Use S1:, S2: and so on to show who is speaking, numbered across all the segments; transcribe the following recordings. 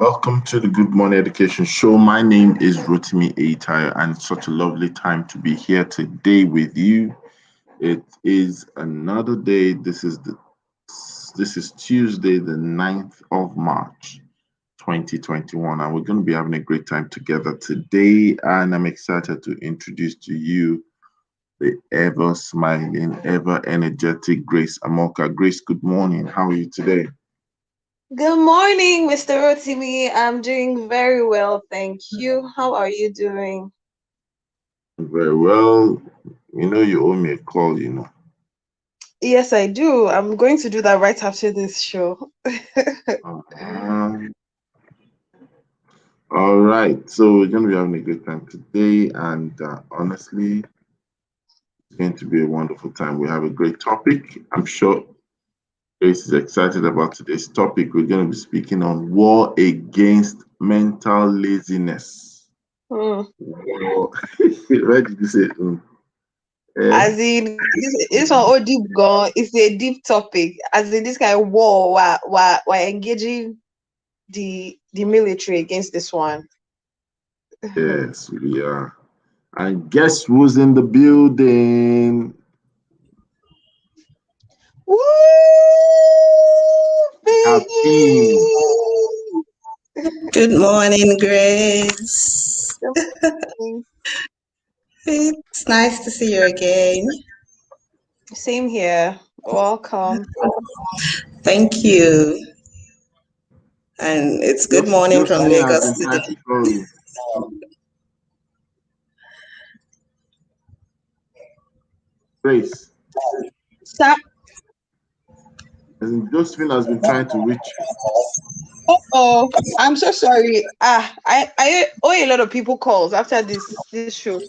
S1: Welcome to the Good Morning Education Show. My name is Rotimi Eitai, and it's such a lovely time to be here today with you. It is another day. This is Tuesday, the 9th of March, 2021, and we're going to be having a great time together today. And I'm excited to introduce to you the ever smiling, ever energetic Grace Amoka. Grace, good morning. How are you today?
S2: Good morning, Mr. Rotimi. I'm doing very well, thank you. How are you doing?
S1: Very well. You owe me a call,
S2: Yes, I do. I'm going to do that right after this show.
S1: Uh-huh. All right. So we're going to be having a great time today. And honestly, it's going to be a wonderful time. We have a great topic. I'm sure Grace is excited about today's topic. We're going to be speaking on war against mental laziness. War. Where did you say?
S2: As in, this one all deep gone. It's a deep topic. As in, this kind of war, we're engaging the military against this one.
S1: Yes, we are. And guess who's in the building?
S2: Woo!
S1: Happy.
S3: Good morning, Grace. It's nice to see you again.
S2: Same here. Welcome.
S3: Thank you. And it's good morning from Lagos today.
S1: Grace.
S2: Sir?
S1: Josephine has been trying to reach you.
S2: Oh, I'm so sorry. I owe a lot of people calls after this show.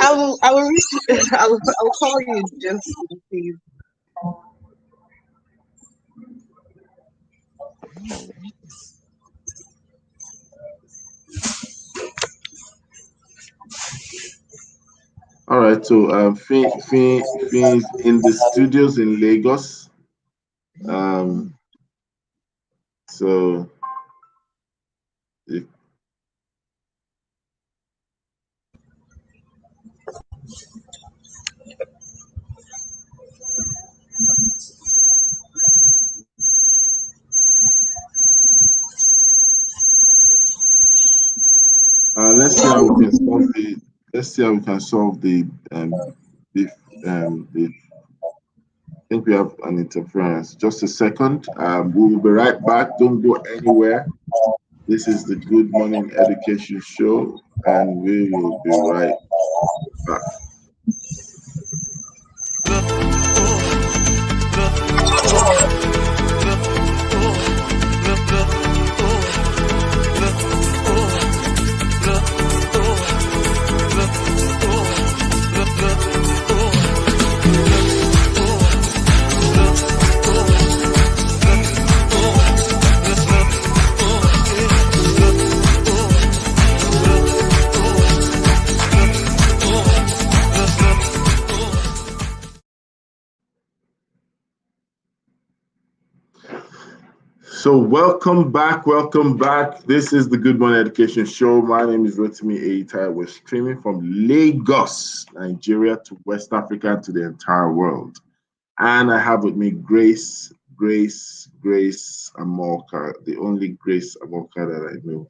S2: I will reach. I will call you just please.
S1: All right, so Finn is in the studios in Lagos. So if let's see how we can solve the. Let's see how we can solve the. I think we have an interference. Just a second. We will be right back. Don't go anywhere. This is the Good Morning Education Show, and we will be right back. So welcome back. This is the Good Morning Education Show. My name is Rotimi Eitai. We're streaming from Lagos, Nigeria to West Africa and to the entire world. And I have with me Grace Amoka, the only Grace Amoka that I know.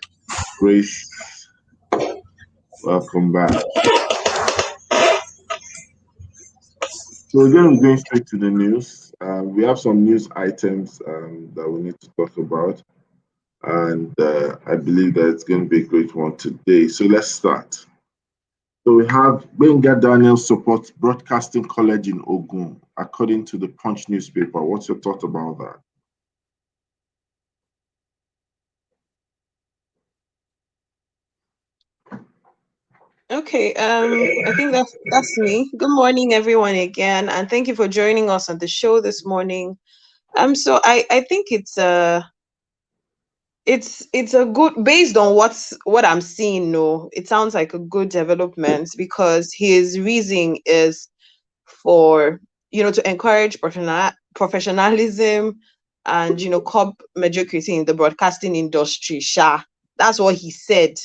S1: Grace, welcome back. So we're going to be going straight to the news. We have some news items that we need to talk about. And I believe that it's going to be a great one today. So let's start. So we have Benga Daniel supports Broadcasting College in Ogun, according to the Punch newspaper. What's your thought about that?
S2: Okay, I think that's me. Good morning, everyone, again, and thank you for joining us on the show this morning. So I think it's a good, based on what I'm seeing. No, it sounds like a good development because his reason is for to encourage professionalism and curb mediocrity in the broadcasting industry. Sha, that's what he said.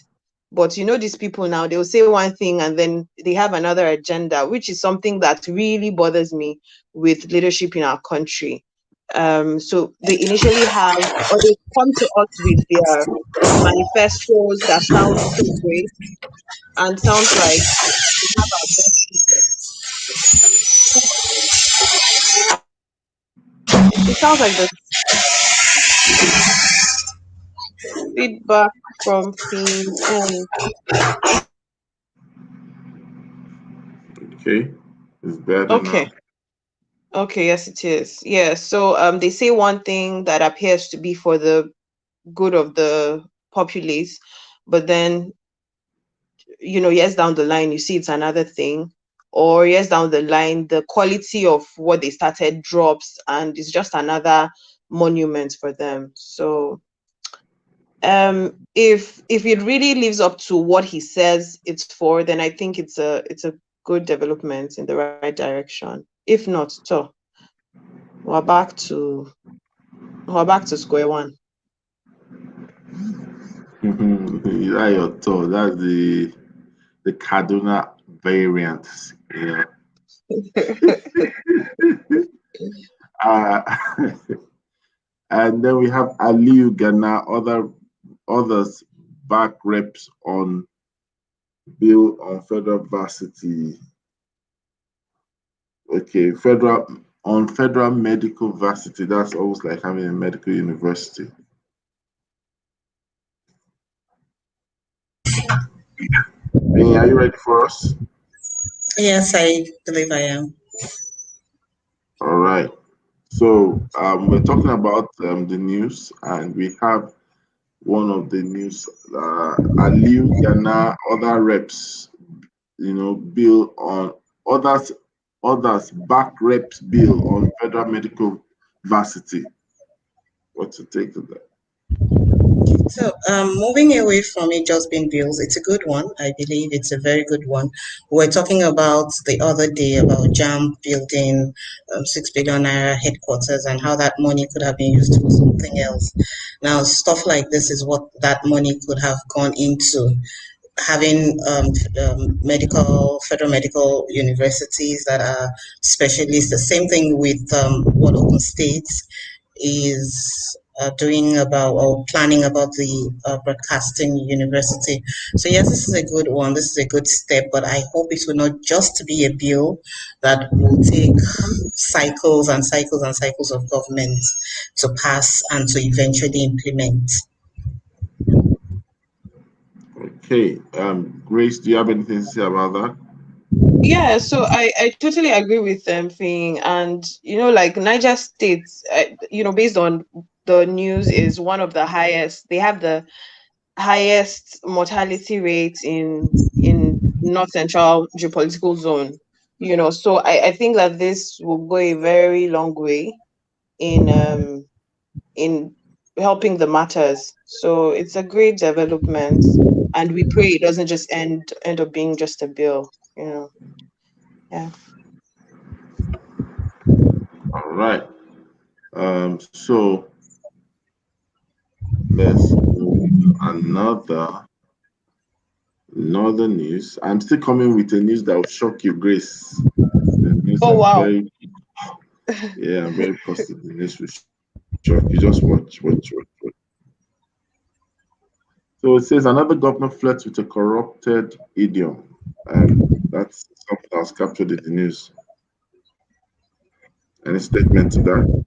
S2: But these people now, they'll say one thing and then they have another agenda, which is something that really bothers me with leadership in our country. So they initially have, or they come to us with their manifestos that sound so great and sounds like they have our best it sounds like the feedback from Queen and
S1: Okay, it's better now.
S2: okay. Okay, yes it is. Yeah. So they say one thing that appears to be for the good of the populace, but then years down the line you see it's another thing. Or years down the line, the quality of what they started drops and it's just another monument for them. So if it really lives up to what he says it's for, then I think it's a good development in the right direction. If not, so we're back to we're back to square one.
S1: That's your thought. That's the Kaduna variant. Yeah. uh, and then we have Aliu Ghana, others back reps on bill on federal varsity. Okay, federal medical varsity. That's almost like having a medical university. Vinny, are you ready for us?
S3: Yes, I believe I am.
S1: All right. So we're talking about the news, and we have one of the news. Aliu Ghana, other reps, bill on others back reps bill on federal medical varsity. What's your take on that?
S3: So, moving away from it just being bills, it's a good one. I believe it's a very good one. We're talking about the other day about JAM building 6 billion naira headquarters and how that money could have been used for something else. Now, stuff like this is what that money could have gone into. Having federal medical universities that are specialists. The same thing with what Open States is doing about or planning about the broadcasting university. So yes, this is a good one. This is a good step, but I hope it will not just be a bill that will take cycles and cycles and cycles of government to pass and to eventually implement.
S1: Okay. Grace, do you have anything to say about that?
S2: Yeah, so I totally agree with them thing. And like Niger State, based on the news, is one of the highest. They have the highest mortality rate in North Central geopolitical zone. So I think that this will go a very long way in helping the matters. So it's a great development, and we pray it doesn't just end up being just a bill. Yeah.
S1: All right. So let's move to another news. I'm still coming with a news that will shock you, Grace. The news
S2: Oh
S1: I'm
S2: wow.
S1: very I'm very positive. The news will shock you. Just watch. So it says another governor flirts with a corrupted idiom. That's something that was captured in the news. Any statement to that?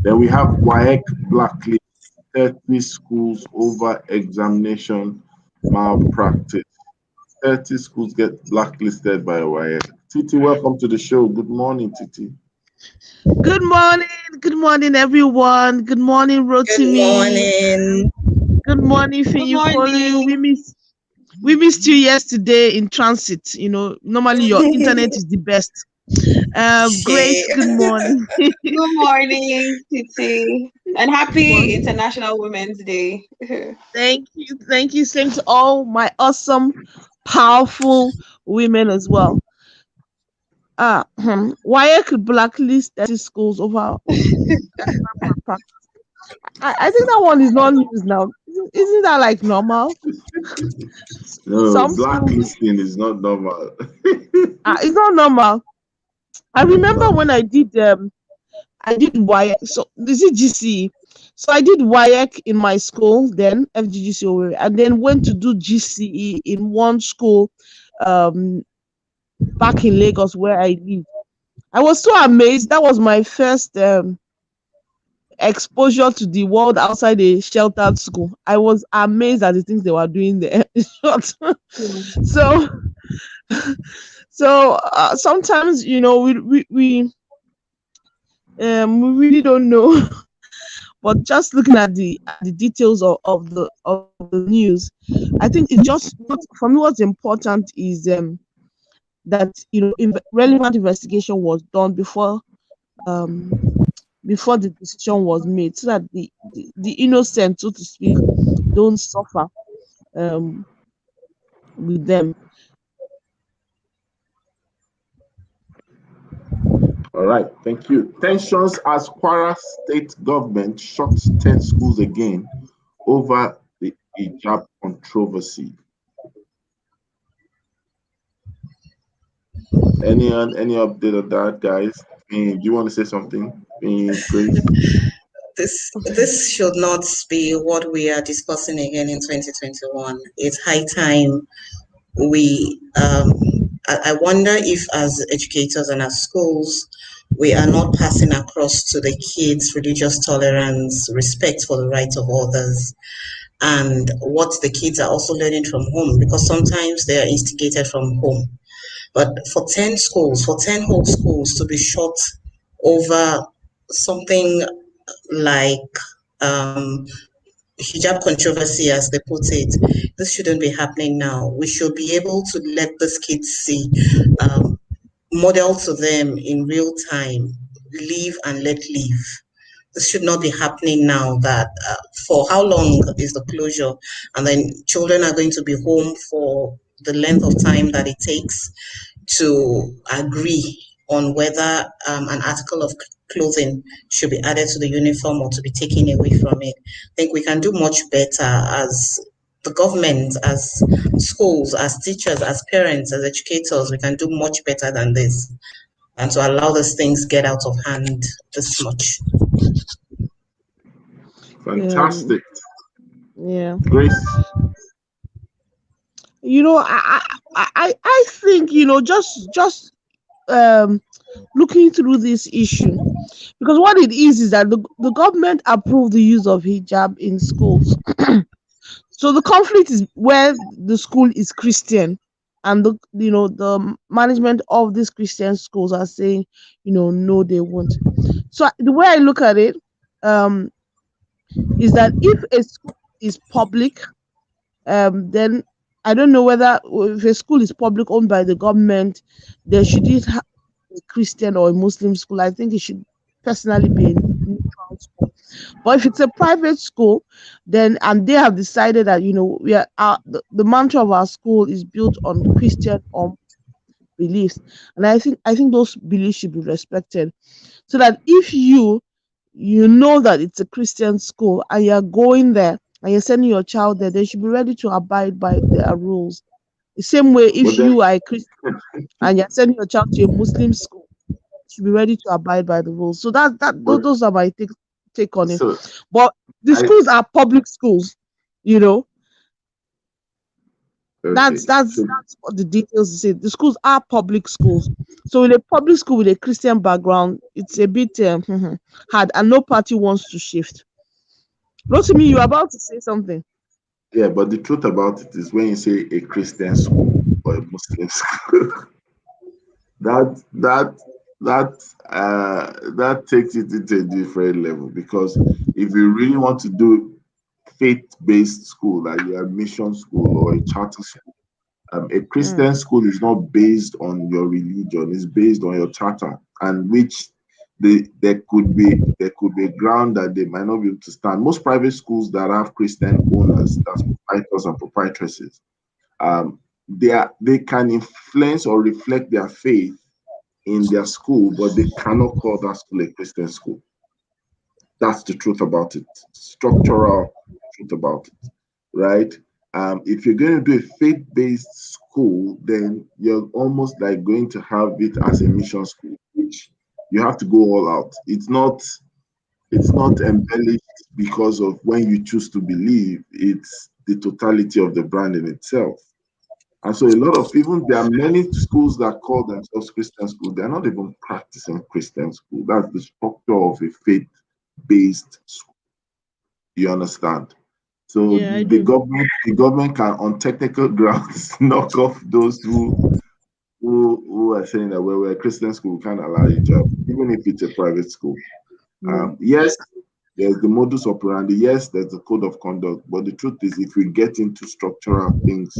S1: Then we have WAEC blacklist 30 schools over examination malpractice. 30 schools get blacklisted by WAEC. Titi, welcome to the show. Good morning, Titi.
S4: Good morning. Good morning, everyone. Good morning,
S3: Good
S4: Rotimi.
S3: morning.
S4: Good morning,
S2: Good
S4: Finyukolu.
S2: morning.
S4: We missed you yesterday in transit. Normally your internet is the best. Grace, good morning.
S2: Good morning, Titi. And
S4: Good
S2: happy
S4: morning.
S2: International Women's Day.
S4: Thank you. Thank you. Same to all my awesome, powerful women as well. WAEC blacklist 30 schools over exam malpractice. I think that one is not news now. Isn't that like normal?
S1: No,
S4: Some schools,
S1: blacklisting is not normal.
S4: it's not normal. I remember
S1: No.
S4: when I did WAEC. So this is GCE. So I did WAEC in my school, then FGGC Owerri, and then went to do GCE in one school um back in Lagos where I live. I was so amazed. That was my first exposure to the world outside a sheltered school. I was amazed at the things they were doing there. In short. so sometimes we really don't know. But just looking at the details of the news, I think it's just what for me what's important is that relevant investigation was done um before the decision was made, so that the innocent, so to speak, don't suffer um with them.
S1: All right, thank you. Tensions as Kwara state government shuts 10 schools again over the hijab controversy. Any update on that, guys? Do you want to say something, Grace?
S3: This should not be what we are discussing again in 2021. It's high time we I wonder if as educators and as schools we are not passing across to the kids religious tolerance, respect for the rights of others, and what the kids are also learning from home, because sometimes they are instigated from home. But for 10 schools, for 10 whole schools to be shut over something like hijab controversy, as they put it, this shouldn't be happening now. We should be able to let these kids see, model to them in real time, live and let live. This should not be happening now, that for how long is the closure, and then children are going to be home for the length of time that it takes to agree on whether an article of clothing should be added to the uniform or to be taken away from it. I think we can do much better as the government, as schools, as teachers, as parents, as educators. We can do much better than this, and to allow these things get out of hand this much.
S1: Fantastic.
S4: Yeah.
S1: Grace?
S4: I think just looking through this issue, because what it is that the government approved the use of hijab in schools. So the conflict is where the school is Christian, and the management of these Christian schools are saying, no, they won't. So the way I look at it is that if a school is public, then I don't know whether if a school is public owned by the government, there should it have a Christian or a Muslim school. I think it should personally be a neutral school. But if it's a private school, then and they have decided that we are the mantra of our school is built on Christian or beliefs, and I think those beliefs should be respected. So that if you know that it's a Christian school and you're going there and you're sending your child there, they should be ready to abide by their rules. The same way, if you are a Christian and you're sending your child to a Muslim school, you should be ready to abide by the rules. So those are my take on it.
S1: So
S4: But the schools are public schools,
S1: okay.
S4: That's what the details say. The schools are public schools. So in a public school with a Christian background, it's a bit hard, and no party wants to shift. Rotimi, you're about to say something.
S1: Yeah, but the truth about it is when you say a Christian school or a Muslim school, that takes it into a different level, because if you really want to do faith-based school, like a mission school or a charter school, a Christian school is not based on your religion; it's based on your charter, and which there could be ground that they might not be able to stand. Most private schools that have Christian owners, that's proprietors and proprietresses, they can influence or reflect their faith in their school, but they cannot call that school a Christian school. That's the truth about it. Structural truth about it, right? If you're going to do a faith-based school, then you're almost like going to have it as a mission school, which you have to go all out. It's not embellished because of when you choose to believe. It's the totality of the brand in itself. And so a lot of even there are many schools that call themselves Christian school. They're not even practicing Christian school. That's the structure of a faith-based school. You understand? So
S4: Yeah, I
S1: the
S4: do.
S1: government can, on technical grounds, knock off those who are saying that we're a Christian school, we can't allow you job, even if it's a private school.
S4: Mm.
S1: Yes, there's the modus operandi. Yes, there's the code of conduct. But the truth is, if we get into structural things,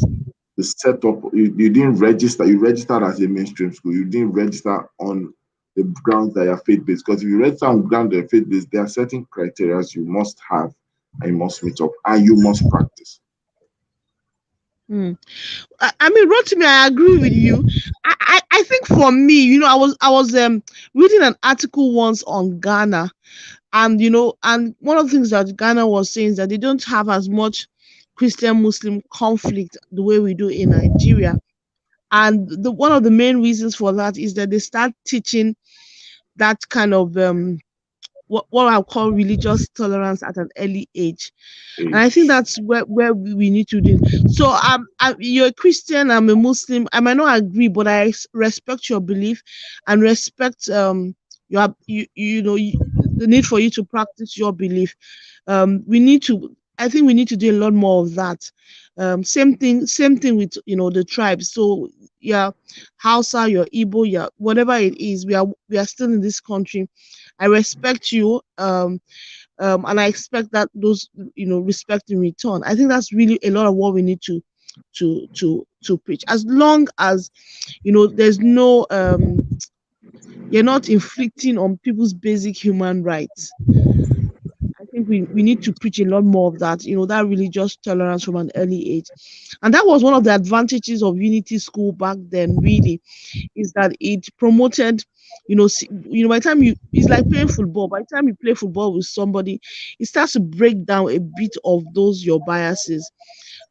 S1: the setup, you didn't register. You registered as a mainstream school. You didn't register on the grounds that you're faith-based. Because if you register on ground that you're faith-based, there are certain criteria you must have and you must meet up and you must practice.
S4: Mm. I mean, Rotimi, I agree with you. I think for me, I was reading an article once on Ghana, and and one of the things that Ghana was saying is that they don't have as much Christian Muslim conflict the way we do in Nigeria. And one of the main reasons for that is that they start teaching that kind of what I call religious tolerance at an early age. And I think
S1: Age.
S4: that's where we need to do. So you're a Christian, I'm a Muslim. I might not agree, but I respect your belief and respect the need for you to practice your belief. We need to I think we need to do a lot more of that. Same thing with the tribes. So yeah, Hausa, your Igbo, yeah, whatever it is, we are still in this country. I respect you. And I expect that those respect in return. I think that's really a lot of what we need to preach. As long as there's no you're not inflicting on people's basic human rights. I think we need to preach a lot more of that, that religious tolerance from an early age. And that was one of the advantages of Unity School back then, really, is that it promoted, by the time it's like playing football. By the time you play football with somebody, it starts to break down a bit of those your biases.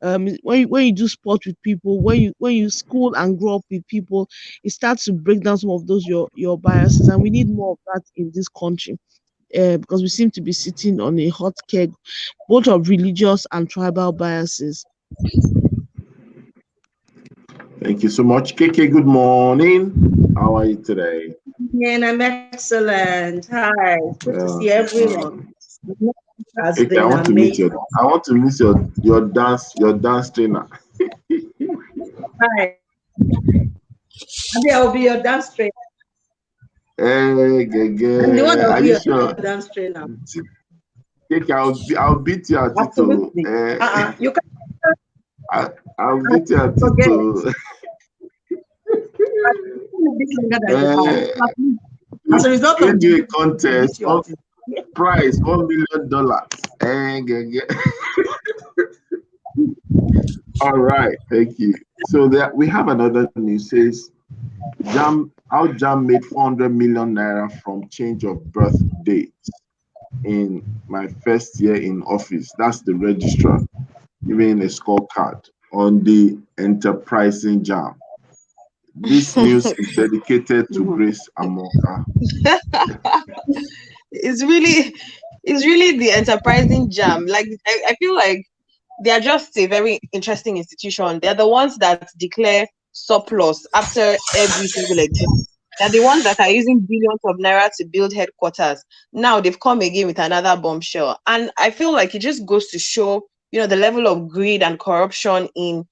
S4: When you do sport with people, when you school and grow up with people, it starts to break down some of those your biases, and we need more of that in this country. Because we seem to be sitting on a hot keg, both of religious and tribal biases.
S1: Thank you so much. KK, good morning. How are you today?
S5: And I'm excellent. Hi, good to see
S1: Uh,
S5: everyone. Has
S1: KK,
S5: been amazing.
S1: I want to miss your dance trainer.
S5: Hi, maybe I'll be your dance trainer.
S1: Hey,
S5: I'm the one that
S1: Gege,
S5: will
S1: are
S5: be
S1: you
S5: your
S1: sure?
S5: dance trainer.
S1: KK, I'll beat you at it. Oh.
S5: Absolutely. You can
S1: I'll beat you at it.
S5: forget.
S1: Oh.
S5: A bit longer than you
S1: Eh,
S5: have. As a result
S1: we
S5: of
S1: do
S5: this,
S1: a contest.
S5: beat you at it.
S1: Prize $1 million. Gege. All right, thank you. So there we have another news says how Jam made 400 million naira from change of birth dates in my first year in office. That's the registrar giving a scorecard on the enterprising Jam. This news is dedicated to Grace Amoka.
S2: It's really the enterprising jam. Like I feel like they are just a very interesting institution. They're the ones that declare surplus after every single exam. They're the ones that are using billions of naira to build headquarters. Now they've come again with another bombshell. And I feel like it just goes to show, the level of greed and corruption in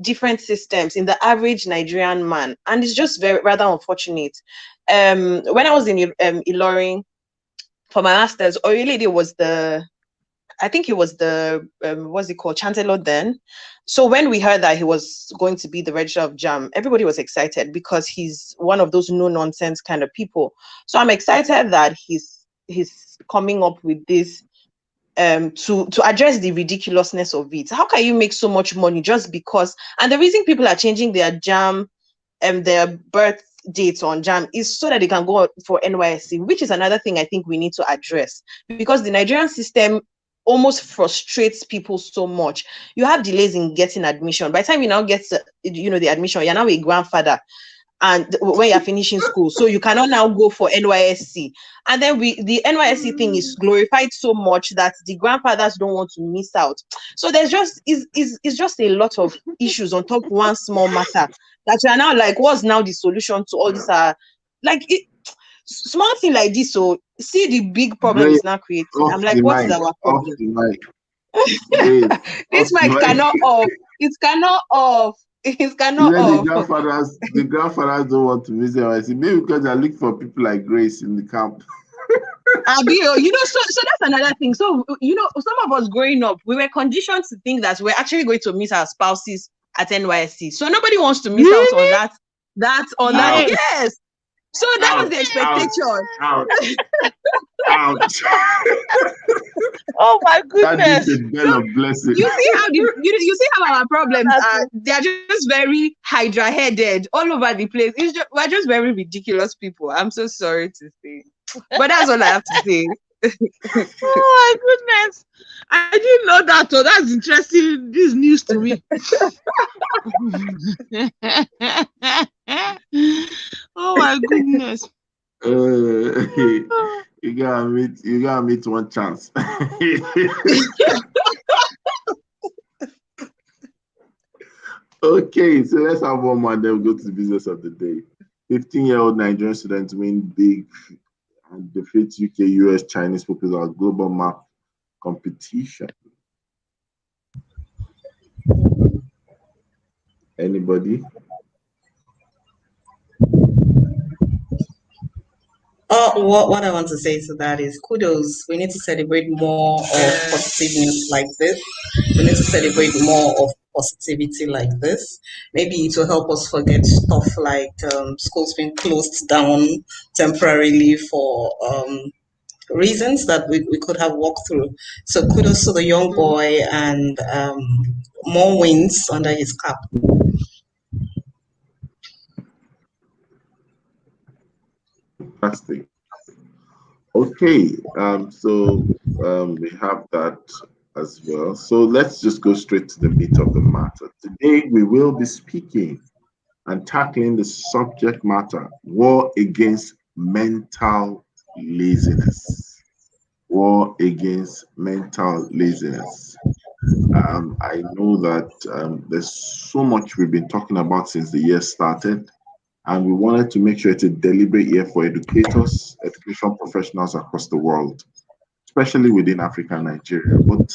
S2: different systems in the average Nigerian man. And it's just very rather unfortunate. When I was in Ilorin for my master's, Oyelede was I think he was the what's it called, chancellor then. So when we heard that he was going to be the registrar of Jam, everybody was excited because he's one of those no nonsense kind of people. So I'm excited that he's coming up with this to address the ridiculousness of it. How can you make so much money just because? And the reason people are changing their Jam their birth dates on JAM is so that they can go for NYSC, which is another thing I think we need to address, because the Nigerian system almost frustrates people so much. You have delays in getting admission. By the time you now get the admission, you're now a grandfather, and when you're finishing school, so you cannot now go for NYSC. And then the NYSC thing is glorified so much that the grandfathers don't want to miss out. So there's just is just a lot of issues on top of one small matter that you are now like, what's now the solution to all this? Small thing like this. So see the big problem
S1: Grace,
S2: is now creating.
S1: off
S2: I'm like,
S1: the
S2: what is
S1: mic,
S2: our
S1: off
S2: problem?
S1: the mic. Grace,
S2: This
S1: off the
S2: mic
S1: mic.
S2: cannot off. It cannot off. It
S1: You
S2: cannot
S1: know,
S2: off.
S1: the grandfathers don't want to visit NYC. Maybe because they're looking for people like Grace in the camp.
S2: So that's another thing. So, some of us growing up, we were conditioned to think that we're actually going to meet our spouses at NYSC. So nobody wants to miss out on
S4: Really?
S2: that.
S4: Yes.
S2: Yes. So that was the
S1: Ouch,
S2: expectation.
S1: ouch.
S4: Oh my
S1: That is
S4: goodness.
S1: a bell of blessing.
S2: You see how our problems are. They're just very hydra-headed all over the place. We're just very ridiculous people. I'm so sorry to say, but that's all I have to say.
S4: Oh my goodness. I didn't know that. So that's interesting. This news to me. Oh my goodness.
S1: You gotta meet one chance. Okay, so let's have one more, then we'll go to the business of the day. 15-year-old Nigerian students win big and defeat UK, US, Chinese popular global map competition. Anybody?
S3: What I want to say to that is kudos. We need to celebrate more of positive news like this. We need to celebrate more of positivity like this. Maybe it will help us forget stuff like schools being closed down temporarily for reasons that we could have walked through. So kudos to the young boy, and more wins under his cap.
S1: Fantastic. Okay, so we have that as well. So let's just go straight to the meat of the matter. Today we will be speaking and tackling the subject matter: war against mental laziness. War against mental laziness. I know that there's so much we've been talking about since the year started, and we wanted to make sure it's a deliberate year for educators, education professionals across the world, especially within Africa and Nigeria. But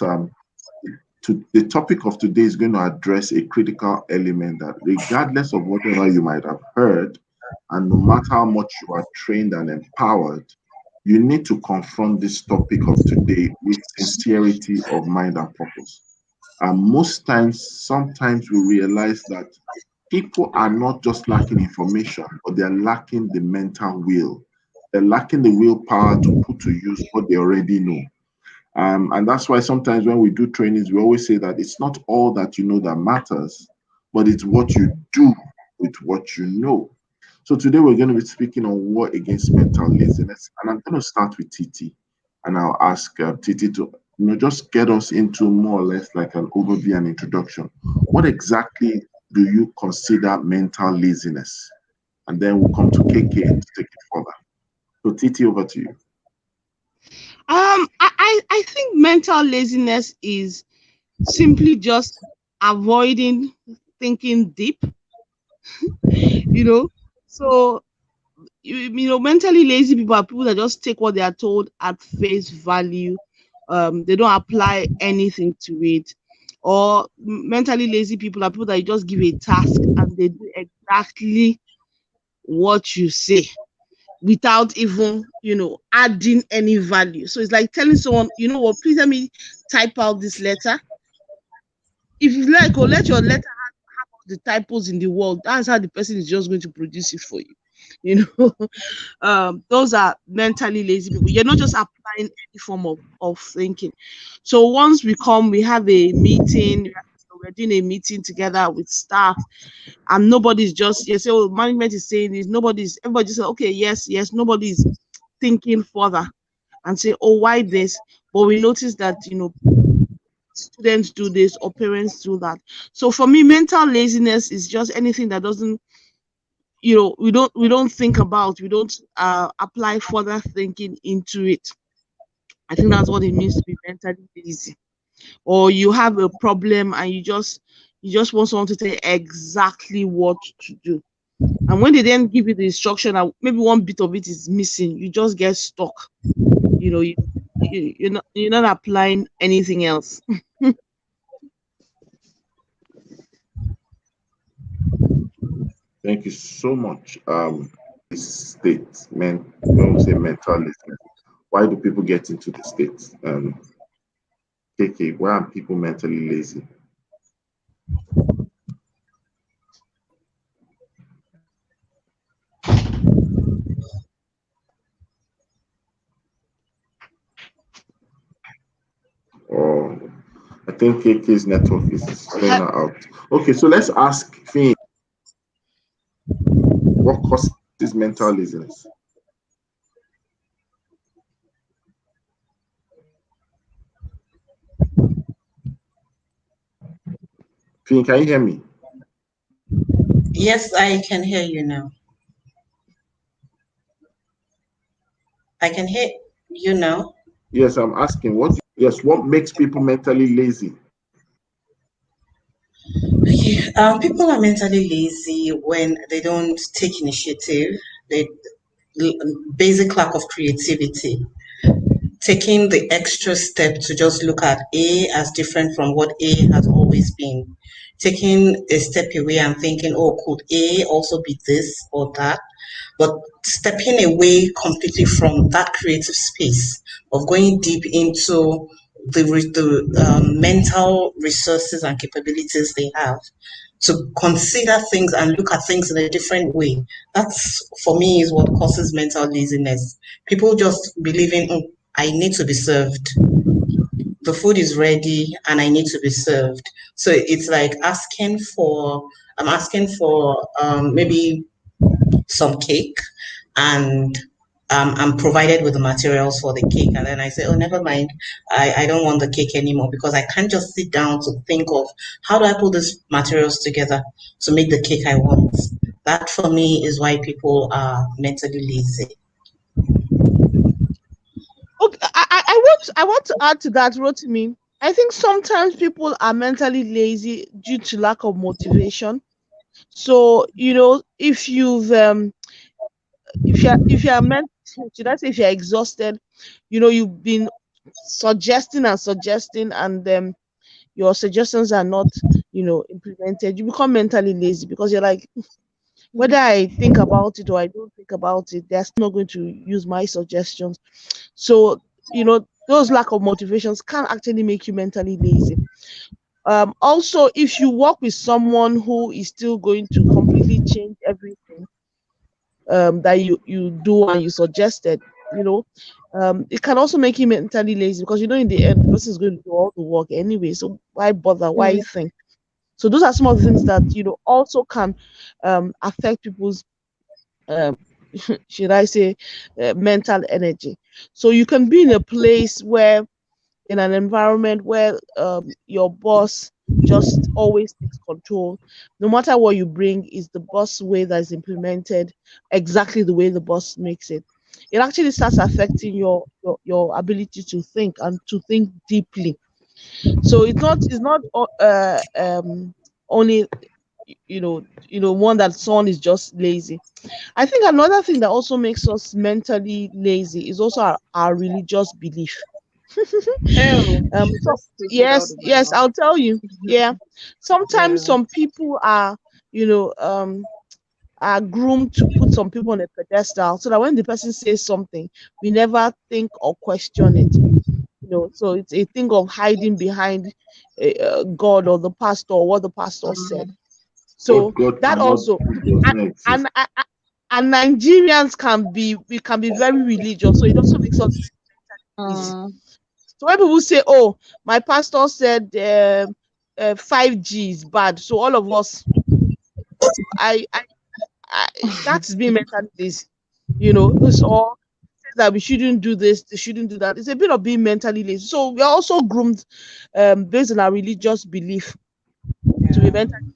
S1: the topic of today is going to address a critical element that, regardless of whatever you might have heard, and no matter how much you are trained and empowered, you need to confront this topic of today with sincerity of mind and purpose. And sometimes we realize that people are not just lacking information, but they're lacking the mental will. They're lacking the willpower to put to use what they already know. And that's why sometimes when we do trainings, we always say that it's not all that you know that matters, but it's what you do with what you know. So today we're going to be speaking on war against mental laziness, and I'm going to start with Titi, and I'll ask Titi to just get us into more or less like an overview and introduction. What exactly do you consider mental laziness? And then we'll come to KK to take it further. So Titi, over to you.
S4: I think mental laziness is simply just avoiding thinking deep. So mentally lazy people are people that just take what they are told at face value. They don't apply anything to it. Or mentally lazy people are people that you just give a task and they do exactly what you say without even adding any value. So it's like telling someone, you know what, please let me type out this letter. If you like, or let your letter have all the typos in the world, that's how the person is just going to produce it for you. Those are mentally lazy people. You're not just applying any form of thinking. So once we have a meeting, we're doing a meeting together with staff, and nobody's just, you say, oh, management is saying this, everybody just say, okay, yes, nobody's thinking further and say, oh, why this? But we notice that, students do this or parents do that. So for me, mental laziness is just anything that doesn't, we don't think about, we don't apply further thinking into it. I think that's what it means to be mentally lazy. Or you have a problem and you just want someone to tell you exactly what to do. And when they then give you the instruction and maybe one bit of it is missing, you just get stuck. You're not applying anything else.
S1: Thank you so much. This state, when we say mental laziness, why do people get into the state? KK, why are people mentally lazy? Oh, I think KK's network is going out. Okay, so let's ask Finn, what causes mental laziness? Finn, can you hear me?
S3: Yes, I can hear you now. I can hear you now.
S1: Yes, I'm asking what makes people mentally lazy?
S3: Okay, people are mentally lazy when they don't take initiative, they basic lack of creativity. Taking the extra step to just look at A as different from what A has always been. Taking a step away and thinking, oh, could A also be this or that? But stepping away completely from that creative space of going deep into the mental resources and capabilities they have to consider things and look at things in a different way. That's, for me, is what causes mental laziness. People just believing, oh, I need to be served. The food is ready and I need to be served. So it's like I'm asking for maybe some cake, and I'm provided with the materials for the cake. And then I say, oh, never mind, I don't want the cake anymore, because I can't just sit down to think of how do I put these materials together to make the cake I want. That for me is why people are mentally lazy.
S4: Okay, I want to add to that, Rotimi. I think sometimes people are mentally lazy due to lack of motivation. So if you're meant, should I say, if you're exhausted, you've been suggesting and suggesting, and your suggestions are not implemented, you become mentally lazy because you're like, whether I think about it or I don't think about it, they're still not going to use my suggestions. So those lack of motivations can actually make you mentally lazy. Also, if you work with someone who is still going to completely change everything that you do and you suggested, it can also make you mentally lazy, because in the end the person is going to do all the work anyway, so why bother, why think? So those are some of the things that also can affect people's should I say mental energy. So you can be in a place where, in an environment where your boss just always takes control. No matter what you bring, is the boss way that is implemented exactly the way the boss makes it. It actually starts affecting your ability to think and to think deeply. So it's not only one that someone is just lazy. I think another thing that also makes us mentally lazy is also our religious belief. Yes, I'll tell you. Yeah, sometimes some people are groomed to put some people on a pedestal, so that when the person says something, we never think or question it. So it's a thing of hiding behind God or the pastor or what the pastor said. So
S1: God
S4: that
S1: cannot,
S4: also,
S1: does not exist.
S4: and Nigerians we can be very religious, so it also makes us easy. So when people say, "Oh, my pastor said 5G is bad. So all of us, I, I, I that is being mentally lazy. It's all that we shouldn't do this, they shouldn't do that. It's a bit of being mentally lazy. So we are also groomed based on our religious belief to be mentally.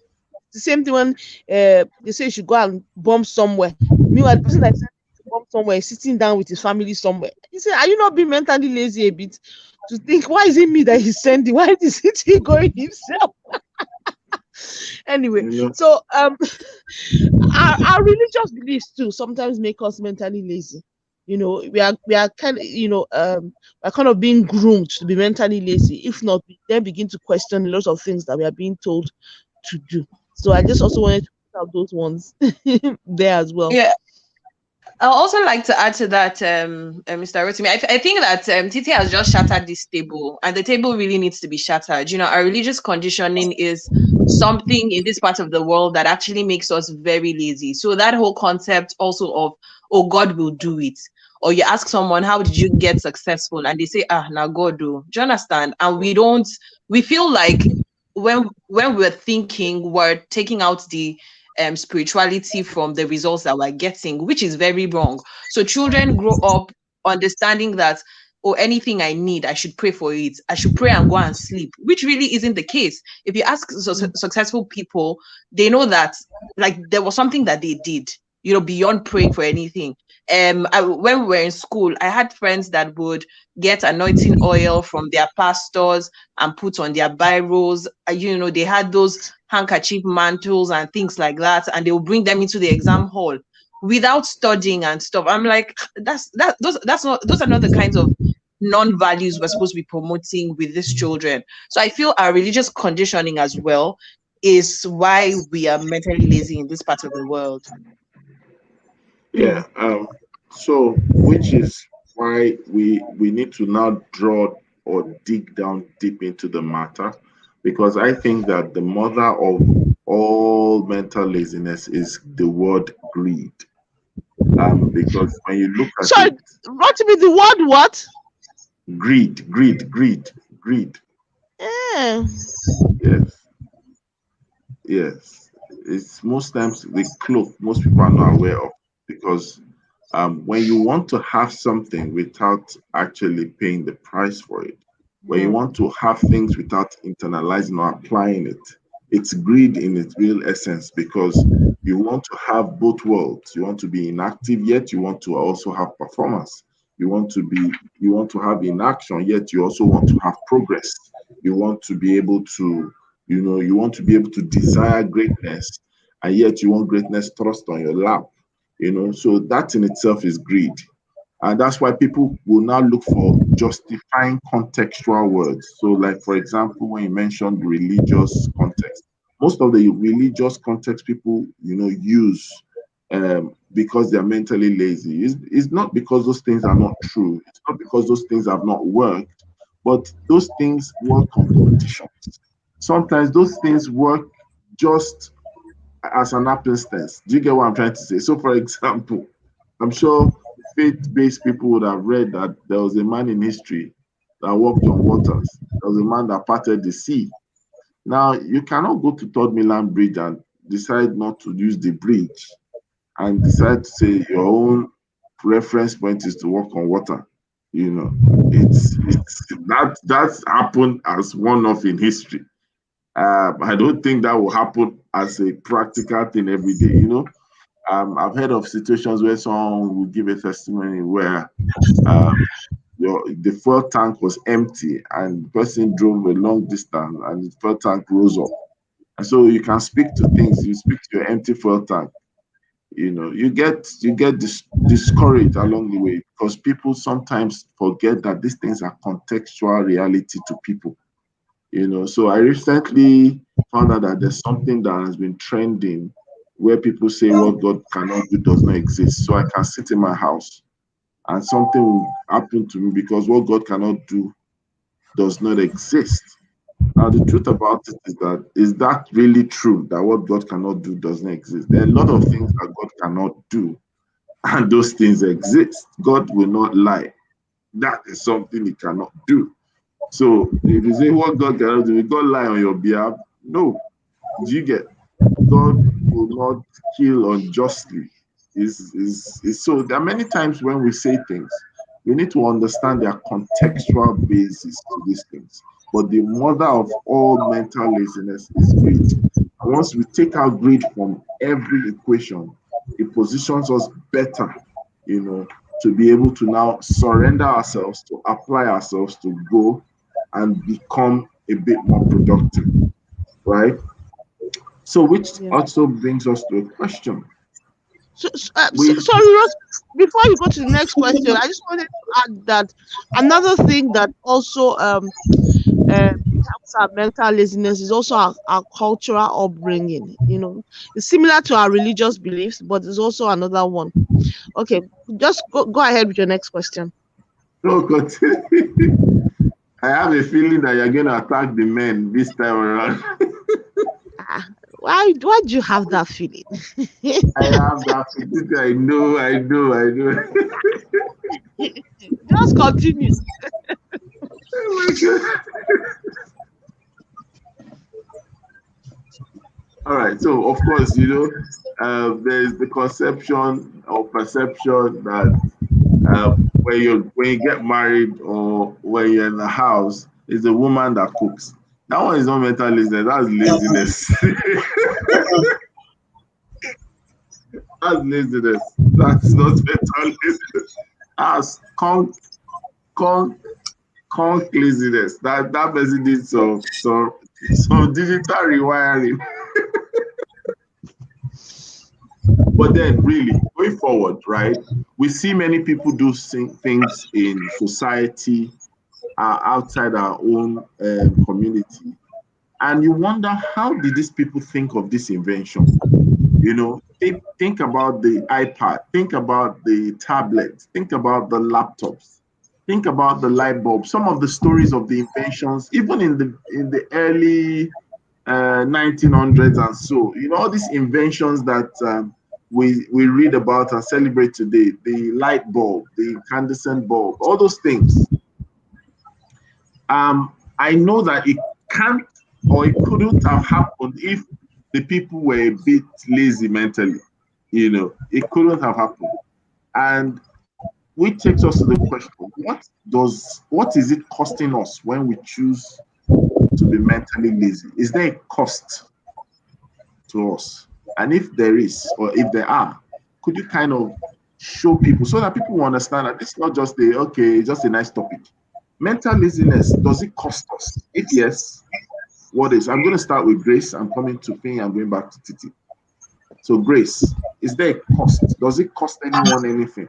S4: The same thing when they say you should go and bomb somewhere. Meanwhile, the person that said to bomb somewhere is sitting down with his family somewhere. He said, "Are you not being mentally lazy a bit to think why is it me that he's sending? Why is it he going himself?" Anyway,
S1: You know,
S4: so our religious beliefs too sometimes make us mentally lazy. We are kind of we're kind of being groomed to be mentally lazy. If not, we then begin to question a lot of things that we are being told to do. So I just also wanted to put out those ones there as well.
S2: Yeah, I'll also like to add to that, Mr. Rotimi. I think that Titi has just shattered this table, and the table really needs to be shattered. Our religious conditioning is something in this part of the world that actually makes us very lazy. So that whole concept also of, oh, God will do it. Or you ask someone, how did you get successful? And they say, now God do. Do you understand? And we feel like when we're thinking, we're taking out the spirituality from the results that we're getting, which is very wrong. So children grow up understanding that, oh, anything I need, I should pray for it. I should pray and go and sleep, which really isn't the case. If you ask successful people, they know that like there was something that they did, beyond praying for anything. When we were in school, I had friends that would get anointing oil from their pastors and put on their biros. They had those handkerchief mantles and things like that, and they will bring them into the exam hall without studying and stuff. I'm like, those are not the kinds of non-values we're supposed to be promoting with these children. So I feel our religious conditioning as well is why we are mentally lazy in this part of the world.
S1: yeah. So, which is why we need to now draw or dig down deep into the matter, because I think that the mother of all mental laziness is the word greed. Because when you look at
S4: Sorry,
S1: it,
S4: what to be the word what?
S1: greed.
S4: Eh,
S1: Yes, yes. It's most times the cloak most people are not aware of, because when you want to have something without actually paying the price for it, when you want to have things without internalizing or applying it, it's greed in its real essence, because you want to have both worlds. You want to be inactive, yet you want to also have performance. You want to have inaction, yet you also want to have progress. You want to be able to, you want to be able to desire greatness, and yet you want greatness thrust on your lap. So that in itself is greed. And that's why people will now look for justifying contextual words. So, like, for example, when you mentioned religious context, most of the religious context people, use because they're mentally lazy is not because those things are not true. It's not because those things have not worked, but those things work on conditions. Sometimes those things work just as an happenstance. Do you get what I'm trying to say? So, for example, I'm sure faith-based people would have read that there was a man in history that walked on waters. There was a man that parted the sea. Now, you cannot go to Third Milan Bridge and decide not to use the bridge and decide to say your own reference point is to walk on water. It's that's happened as one-off in history. I don't think that will happen as a practical thing every day. I've heard of situations where someone will give a testimony where um, the fuel tank was empty and the person drove a long distance and the fuel tank rose up. And so you can speak to things. You speak to your empty fuel tank. You get discouraged along the way, because people sometimes forget that these things are contextual reality to people. So I recently found out that there's something that has been trending where people say what God cannot do does not exist. So I can sit in my house and something will happen to me because what God cannot do does not exist. Now, the truth about it is that really true that what God cannot do does not exist? There are a lot of things that God cannot do, and those things exist. God will not lie. That is something he cannot do. So if you say what God cannot do, will God lie on your behalf? No. Do you get? God will not kill unjustly. Is so there are many times when we say things, we need to understand their contextual basis to these things. But the mother of all mental laziness is greed. And once we take out greed from every equation, it positions us better, to be able to now surrender ourselves, to apply ourselves, to go and become a bit more productive, right? So, which
S4: Yeah.
S1: also brings us to a question. We,
S4: Sorry, Ross, before you go to the next question, I just wanted to add that another thing that also helps our mental laziness is also our cultural upbringing. It's similar to our religious beliefs, but it's also another one. Okay, just go ahead with your next question.
S1: oh God, I have a feeling that you're going to attack the men this time around.
S4: Ah, why do you have that feeling?
S1: I have that feeling. I know.
S4: Just continue.
S1: Oh my God. All right. So, of course, there's the conception or perception that when you get married or when you're in the house, it's the woman that cooks. That one is not mental laziness. That's laziness. That's laziness. That's not mental laziness. That's con laziness. That person did some digital rewiring. But then, really, going forward, right? We see many people do things in society outside our own community, and you wonder how did these people think of this invention? Think about the iPad, think about the tablets, think about the laptops, think about the light bulb. Some of the stories of the inventions, even in the early 1900s and so, all these inventions that we read about and celebrate today, the light bulb, the incandescent bulb, all those things. I know that it can't or it couldn't have happened if the people were a bit lazy mentally. It couldn't have happened. And which takes us to the question: what is it costing us when we choose to be mentally lazy? Is there a cost to us? And if there is, or if there are, could you kind of show people so that people will understand that it's not just just a nice topic. Mental laziness, does it cost us? If yes, what is? I'm going to start with Grace. I'm coming to Finn. I'm going back to Titi. So, Grace, is there a cost? Does it cost anyone anything?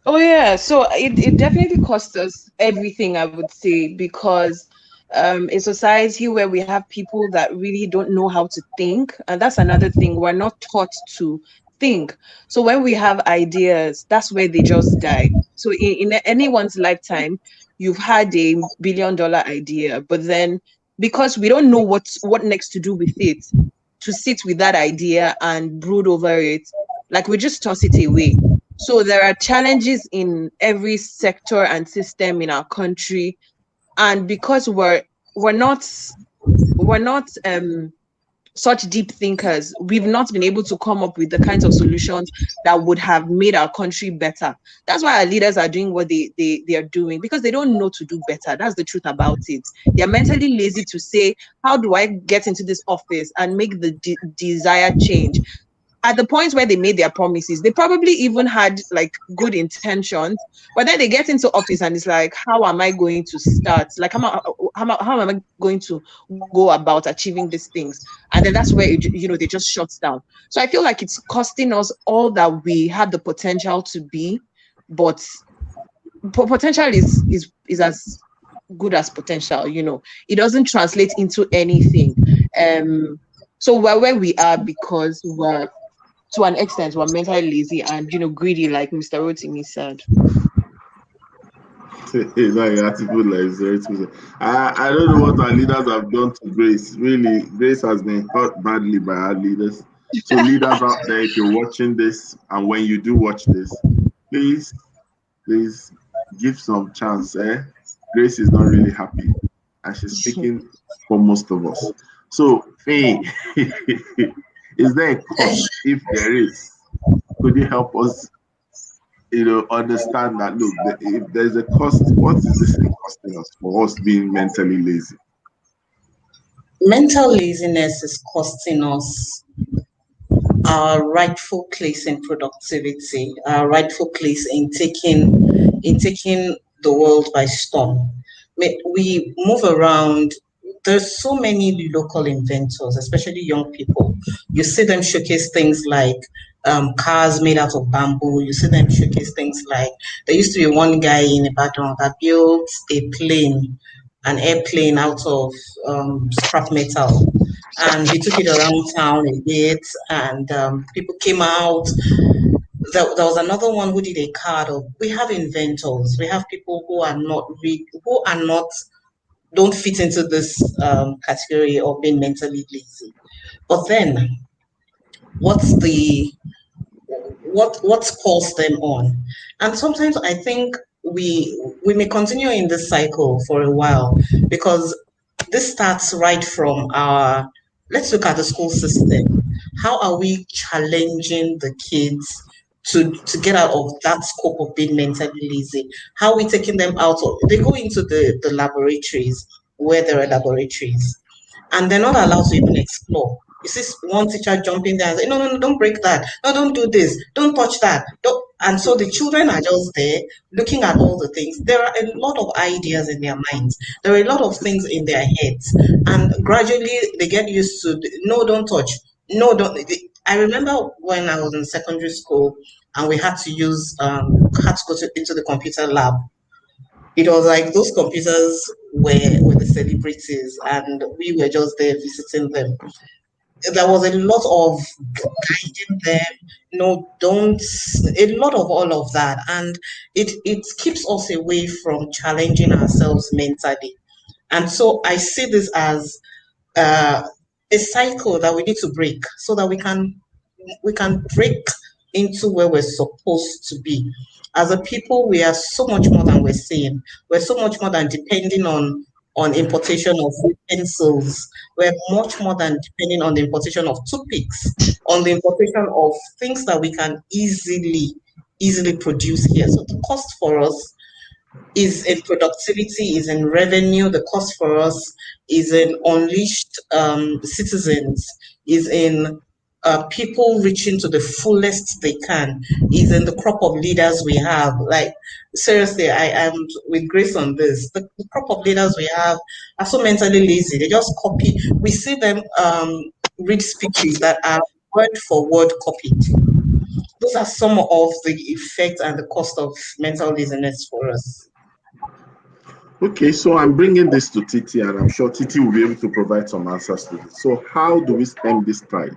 S2: Oh yeah, so it definitely costs us everything, I would say, because a society where we have people that really don't know how to think, and that's another thing, we're not taught to think. So when we have ideas, that's where they just die. So in anyone's lifetime, you've had a $1 billion idea, but then because we don't know what next to do with it, to sit with that idea and brood over it, like we just toss it away. So there are challenges in every sector and system in our country, and because we're not we're not such deep thinkers, we've not been able to come up with the kinds of solutions that would have made our country better. That's why our leaders are doing what they are doing, because they don't know to do better. That's the truth about it. They're mentally lazy to say, how do I get into this office and make the desired change? At the point where they made their promises, they probably even had like good intentions, but then they get into office and it's like, how am I going to start? Like, how am I going to go about achieving these things? And then that's where they just shut down. So I feel like it's costing us all that we have the potential to be, but potential is as good as potential. It doesn't translate into anything. So we're where we are because we're, to an extent, we're mentally lazy and greedy, like Mr. Rotimi said.
S1: Your article like zero to I don't know what our leaders have done to Grace. Really, Grace has been hurt badly by our leaders. So, leaders out there, if you're watching this, and when you do watch this, please give some chance, Grace is not really happy, and she's speaking for most of us. So, Faye, is there a cost? If there is, could you help us, understand that? Look, if there's a cost, what is this thing costing us for us being mentally lazy?
S3: Mental laziness is costing us our rightful place in productivity, our rightful place in taking the world by storm. We move around. There's so many local inventors, especially young people. You see them showcase things like cars made out of bamboo. You see them showcase things like there used to be one guy in Ibadan that built an airplane out of scrap metal, and he took it around town a bit, and people came out. There was another one who did a card of. We have inventors. We have people who are not who are not don't fit into this category of being mentally lazy. But then, what's the what calls them on? And sometimes I think we may continue in this cycle for a while, because this starts right from our. Let's look at the school system. How are we challenging the kids to get out of that scope of being mentally lazy? How are we taking them out of? They go into the laboratories, where there are laboratories, and they're not allowed to even explore. You see one teacher jumping there and saying, no, no, no, don't break that. No, don't do this. Don't touch that. Don't. And so the children are just there looking at all the things. There are a lot of ideas in their minds. There are a lot of things in their heads. And gradually they get used to, no, don't touch. No, don't. I remember when I was in secondary school and we had to had to go into the computer lab. It was like those computers were the celebrities, and we were just there visiting them. There was a lot of guiding them, don't, a lot of all of that, and it keeps us away from challenging ourselves mentally. And so I see this as uh, a cycle that we need to break, so that we can break into where we're supposed to be. As a people, we are so much more than we're saying. We're so much more than depending on importation of pencils. We're much more than depending on the importation of toothpicks, on the importation of things that we can easily produce here. So the cost for us is in productivity, is in revenue. The cost for us is in unleashed citizens, is in people reaching to the fullest they can, is in the crop of leaders we have. Like, seriously, I am with Grace on this. The crop of leaders we have are so mentally lazy. They just copy. We see them read speeches that are word for word copied. Those are some of the effects and the cost of mental laziness for us.
S1: Okay, so I'm bringing this to Titi, and I'm sure Titi will be able to provide some answers to this. So, how do we stem this tide?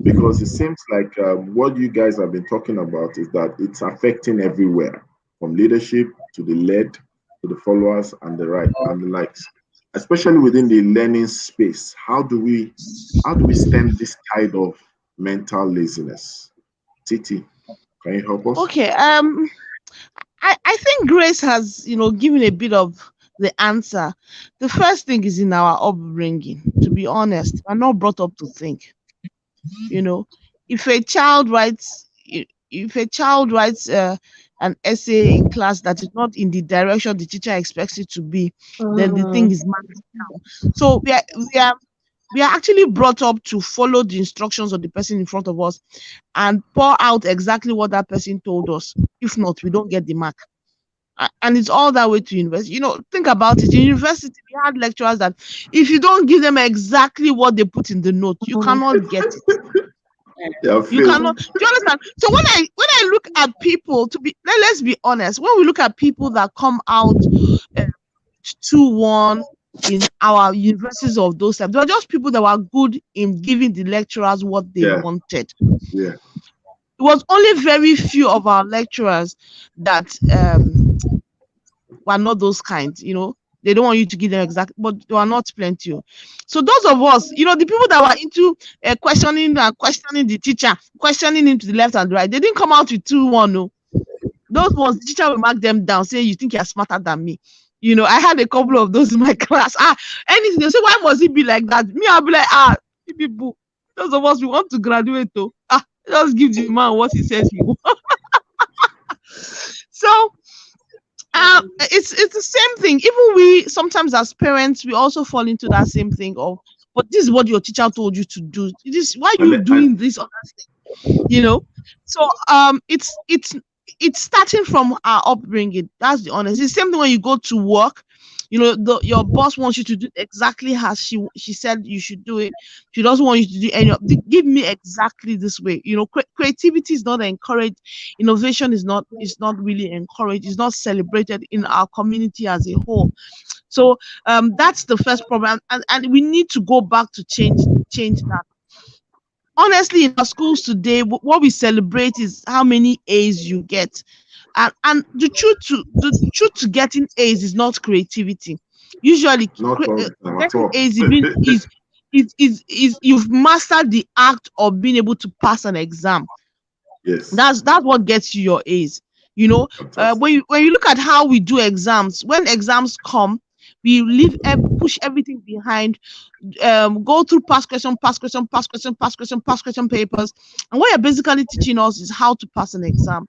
S1: Because it seems like what you guys have been talking about is that it's affecting everywhere, from leadership to the led to the followers and the right and the likes, especially within the learning space. How do we stem this tide of mental laziness? Titi, can you help us?
S4: Okay. I think Grace has, given a bit of the answer. The first thing is in our upbringing. To be honest, we're not brought up to think. If a child writes, an essay in class that is not in the direction the teacher expects it to be, then the thing is marked down. So we are actually brought up to follow the instructions of the person in front of us and pour out exactly what that person told us. If not, we don't get the mark. And it's all that way to university. Think about it. In university, we had lecturers that if you don't give them exactly what they put in the note, you cannot get it.
S1: Yeah,
S4: You cannot. Do you understand? So when I look at people, let's be honest. When we look at people that come out 2-1 in our universities of those times, they were just people that were good in giving the lecturers what they wanted.
S1: Yeah.
S4: It was only very few of our lecturers that were not those kinds. They don't want you to give them exact, but there are not plenty. So those of us, the people that were into questioning the teacher, questioning him to the left and the right, they didn't come out with 2-1. No. Those ones, the teacher will mark them down, saying, you think you're smarter than me. You know, I had a couple of those in my class. Anything they say, why must it be like that? Me, I'll be like, you people, those of us we want to graduate though. Just give the man what he says he wants. So it's the same thing. Even we sometimes as parents, we also fall into that same thing of, but this is what your teacher told you to do. This why are you doing this other thing? You know. So it's starting from our upbringing. That's the honest. It's the same thing when you go to work. You know, your boss wants you to do exactly as she said you should do it. She doesn't want you to do any of. Give me exactly this way. You know, creativity is not encouraged. Innovation is not really encouraged. It's not celebrated in our community as a whole. So that's the first problem, and we need to go back to change that. Honestly, in our schools today, what we celebrate is how many A's you get, and the truth to getting A's is not creativity. Usually,
S1: Not all the time at
S4: getting
S1: all.
S4: A's even is you've mastered the act of being able to pass an exam.
S1: Yes,
S4: That's what gets you your A's. You know,
S1: fantastic.
S4: when you look at how we do exams, when exams come, we push everything behind, go through past question, past question, past question, past question, past question papers, and what you're basically teaching us is how to pass an exam.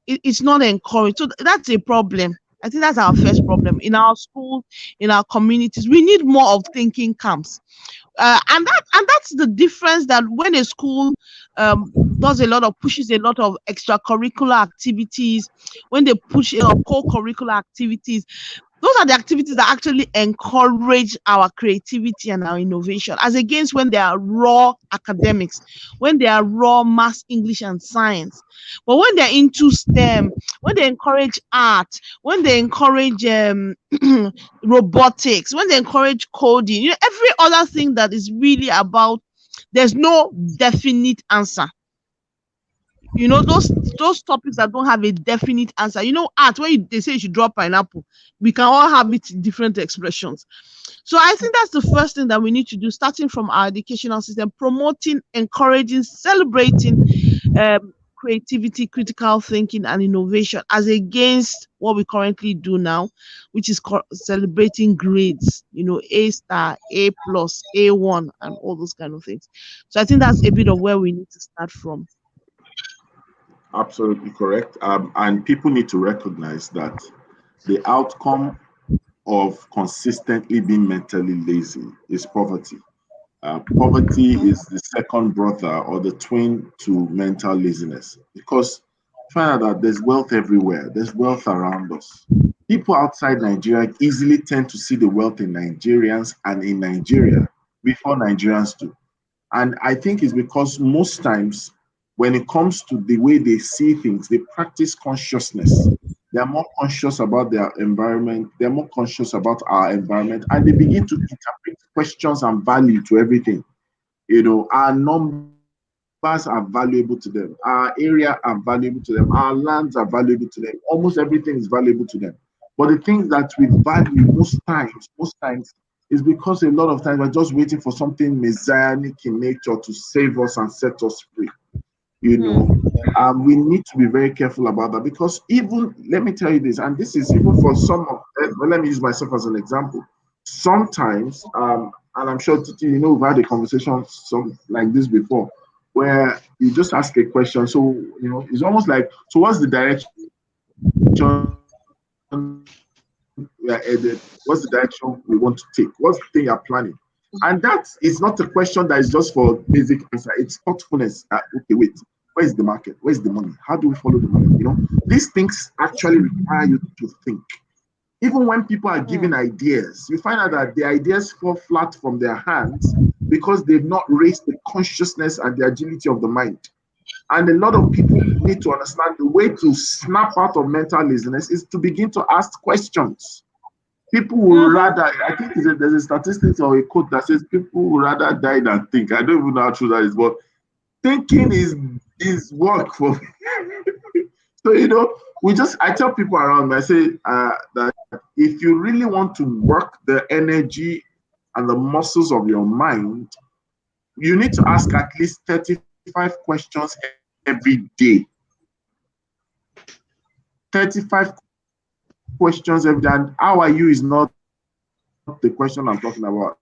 S4: It's not encouraged, so that's a problem. I think that's our first problem in our schools, in our communities. We need more of thinking camps. And that's the difference, that when a school pushes a lot of extracurricular activities, when they push a lot of co-curricular activities, those are the activities that actually encourage our creativity and our innovation, as against when they are raw academics, when they are raw math, English, and science. But when they're into STEM, when they encourage art, when they encourage robotics, when they encourage coding, every other thing that is really about, there's no definite answer. Those topics that don't have a definite answer. Art, when they say you should draw pineapple, we can all have it in different expressions. So I think that's the first thing that we need to do, starting from our educational system, promoting, encouraging, celebrating creativity, critical thinking, and innovation, as against what we currently do now, which is celebrating grades, A star, A plus, A1, and all those kind of things. So I think that's a bit of where we need to start from.
S1: Absolutely correct. And people need to recognize that the outcome of consistently being mentally lazy is poverty. Poverty
S4: Mhm.
S1: is the second brother or the twin to mental laziness, because find out that there's wealth everywhere, there's wealth around us. People outside Nigeria easily tend to see the wealth in Nigerians and in Nigeria before Nigerians do. And I think it's because most times when it comes to the way they see things, they practice consciousness. They're more conscious about their environment, they're more conscious about our environment, and they begin to interpret questions and value to everything. Our numbers are valuable to them, our area are valuable to them, our lands are valuable to them, almost everything is valuable to them. But the things that we value most times is because a lot of times we're just waiting for something messianic in nature to save us and set us free. you know
S4: Hmm.
S1: we need to be very careful about that, because even, let me tell you this, and this is even for some of, let me use myself as an example. Sometimes, and I'm sure Titi, we've had a conversation some like this before, where you just ask a question. So it's almost like, so what's the direction we are headed? What's the direction we want to take? What's the thing you're planning? And that is not a question that is just for basic answer. It's thoughtfulness. Okay, wait, where's the market? Where's the money? How do we follow the money? These things actually require you to think. Even when people are giving
S4: Hmm.
S1: ideas, you find out that the ideas fall flat from their hands because they've not raised the consciousness and the agility of the mind. And a lot of people need to understand the way to snap out of mental laziness is to begin to ask questions. People will
S4: Mhm.
S1: rather, I think there's a statistics or a quote that says people will rather die than think. I don't even know how true that is, but thinking is work for me. So I tell people around me, I say that if you really want to work the energy and the muscles of your mind, you need to ask at least 35 questions every day. 35 questions every day. questions every day. And how are you is not the question I'm talking about.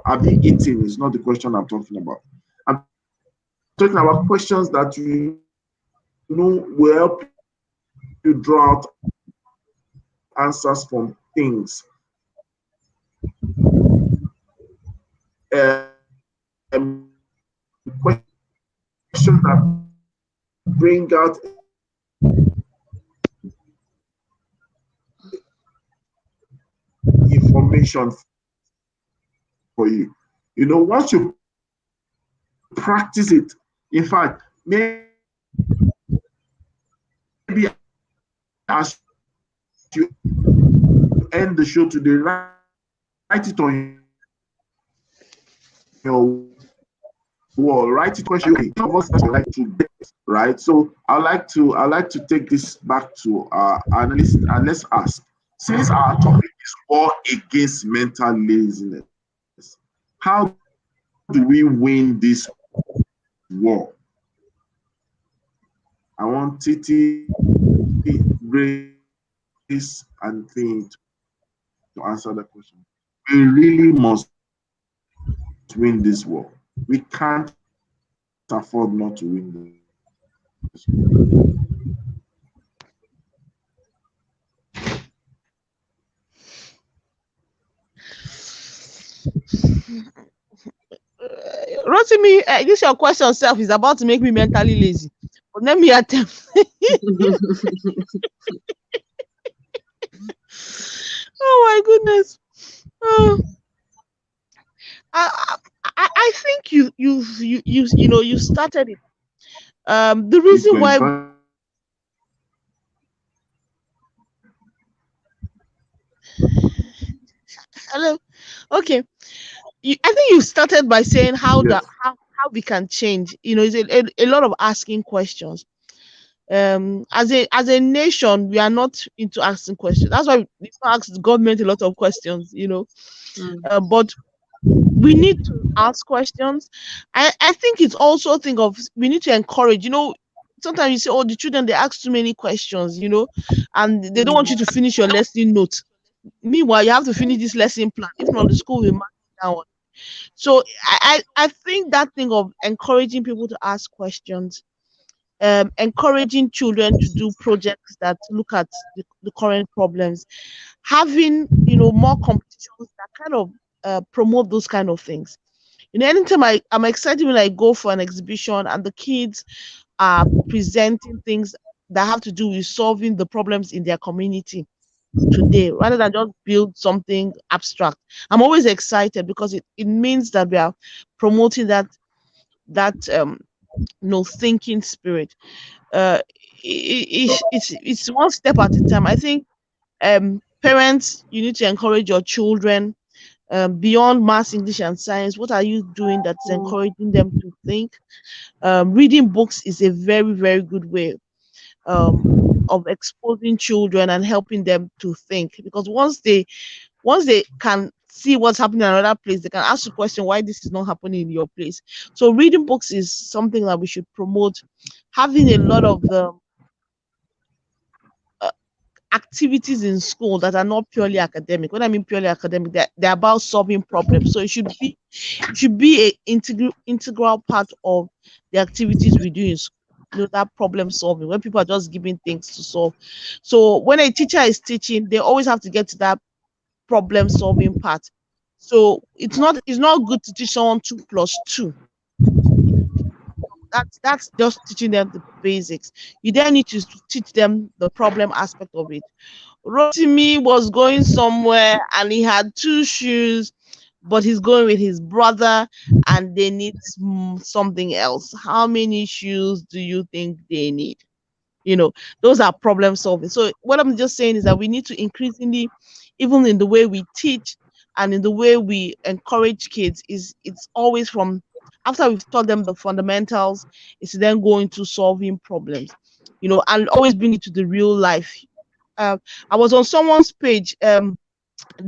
S1: Have you eaten is not the question I'm talking about. I'm talking about questions that will help you draw out answers from things. Questions that bring out information for you. You know, once you practice it, in fact, maybe as you end the show today, write it on your wall, write it question you like to get, right? So I like to take this back to our analyst and let's ask, since our topic is war against mental laziness, how do we win this war? I want Titi, Grace, and Clean to answer the question. We really must win this war. We can't afford not to win this war.
S4: Rotimi, this your question self is about to make me mentally lazy. But let me attempt. Oh my goodness. Oh, I think you started it. The reason why. Hello. Okay. I think you started by saying how
S1: Yes.
S4: how we can change. It's a lot of asking questions. As a nation, we are not into asking questions. That's why we ask the government a lot of questions. But we need to ask questions. I think it's also a thing of we need to encourage. Sometimes you say, "Oh, the children they ask too many questions," and they don't want you to finish your lesson notes. Meanwhile, you have to finish this lesson plan. If not, the school will mark it down. So I think that thing of encouraging people to ask questions, encouraging children to do projects that look at the current problems, having more competitions that kind of promote those kind of things. Anytime I'm excited when I go for an exhibition and the kids are presenting things that have to do with solving the problems in their community today rather than just build something abstract. I'm always excited because it means that we are promoting that thinking spirit. It's one step at a time. I think parents, you need to encourage your children beyond maths, English, and science. What are you doing that's encouraging them to think? Reading books is a very, very good way of exposing children and helping them to think, because once they can see what's happening in another place, they can ask the question why this is not happening in your place. So reading books is something that we should promote. Having a lot of the activities in school that are not purely academic. When I mean purely academic, they're about solving problems. So it should be a integral part of the activities we do in school. That problem solving, when people are just giving things to solve. So when a teacher is teaching, they always have to get to that problem solving part. So it's not good to teach someone 2 plus 2. That's just teaching them the basics. You then need to teach them the problem aspect of it. Rotimi was going somewhere and he had 2 shoes, but he's going with his brother and they need something else. How many shoes do you think they need? Those are problem solving. So what I'm just saying is that we need to increasingly, even in the way we teach and in the way we encourage kids, it's always from after we've taught them the fundamentals, it's then going to solving problems, and always bring it to the real life. I was on someone's page,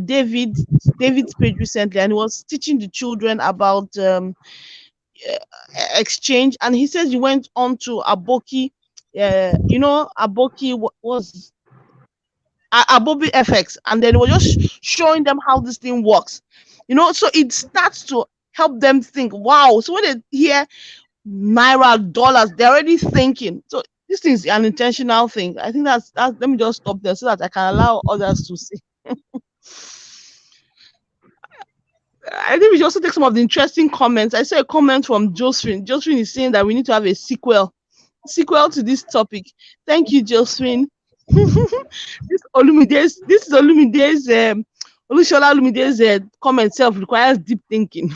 S4: David's page recently, and he was teaching the children about exchange, and he says he went on to Aboki. Aboki was Abobi FX, and then it was just showing them how this thing works. So it starts to help them think, wow. So when they hear naira, dollars, they're already thinking. So this is an intentional thing. I think that's let me just stop there so that I can allow others to see. I think we should also take some of the interesting comments. I saw a comment from Josephine. Josephine is saying that we need to have a sequel to this topic. Thank you, Josephine. This is Olumide's Olushola Olumide's comment itself requires deep thinking.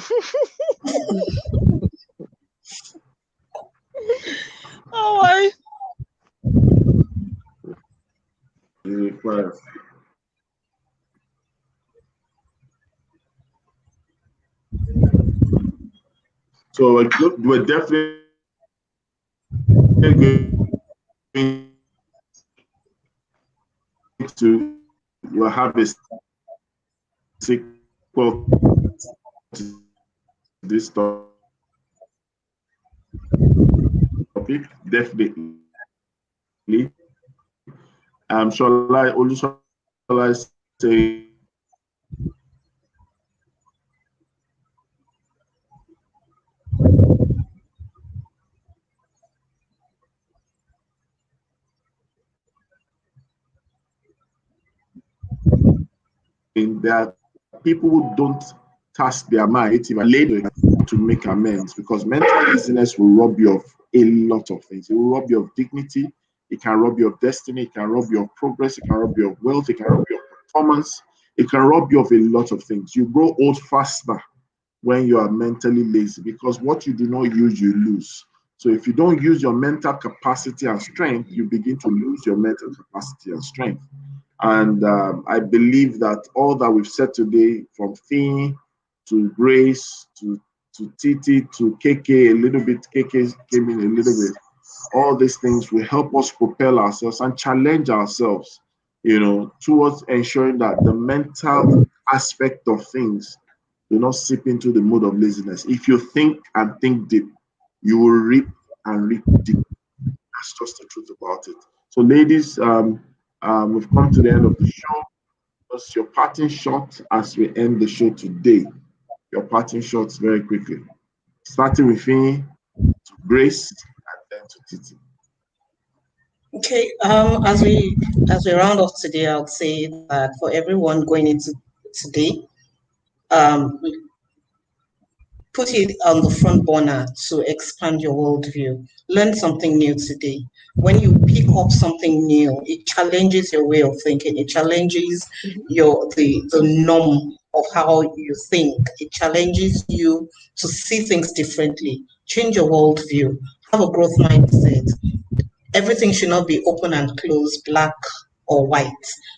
S4: Oh my.
S1: It requires. So we're definitely going to we'll have a sequel to this topic, definitely. Shall I say that people who don't task their mind later to make amends, because mental laziness will rob you of a lot of things. It will rob you of dignity. It can rob you of destiny. It can rob you of progress. It can rob you of wealth. It can rob you of performance. It can rob you of a lot of things. You grow old faster when you are mentally lazy, because what you do not use, you lose. So if you don't use your mental capacity and strength, you begin to lose your mental capacity and strength. And I believe that all that we've said today, from Fee to Grace to Titi to KK, a little bit, KK came in a little bit, all these things will help us propel ourselves and challenge ourselves, towards ensuring that the mental aspect of things do not seep into the mode of laziness. If you think and think deep, you will reap and reap deep. That's just the truth about it. So, ladies, we've come to the end of the show. What's your parting shot as we end the show today? Your parting shots very quickly. Starting with me, to Grace, and then to Titi.
S3: Okay, as we round off today, I would say that for everyone going into today, put it on the front burner to expand your worldview. Learn something new today. When you pick up something new, it challenges your way of thinking. It challenges the norm of how you think. It challenges you to see things differently. Change your worldview. Have a growth mindset. Everything should not be open and closed, black or white.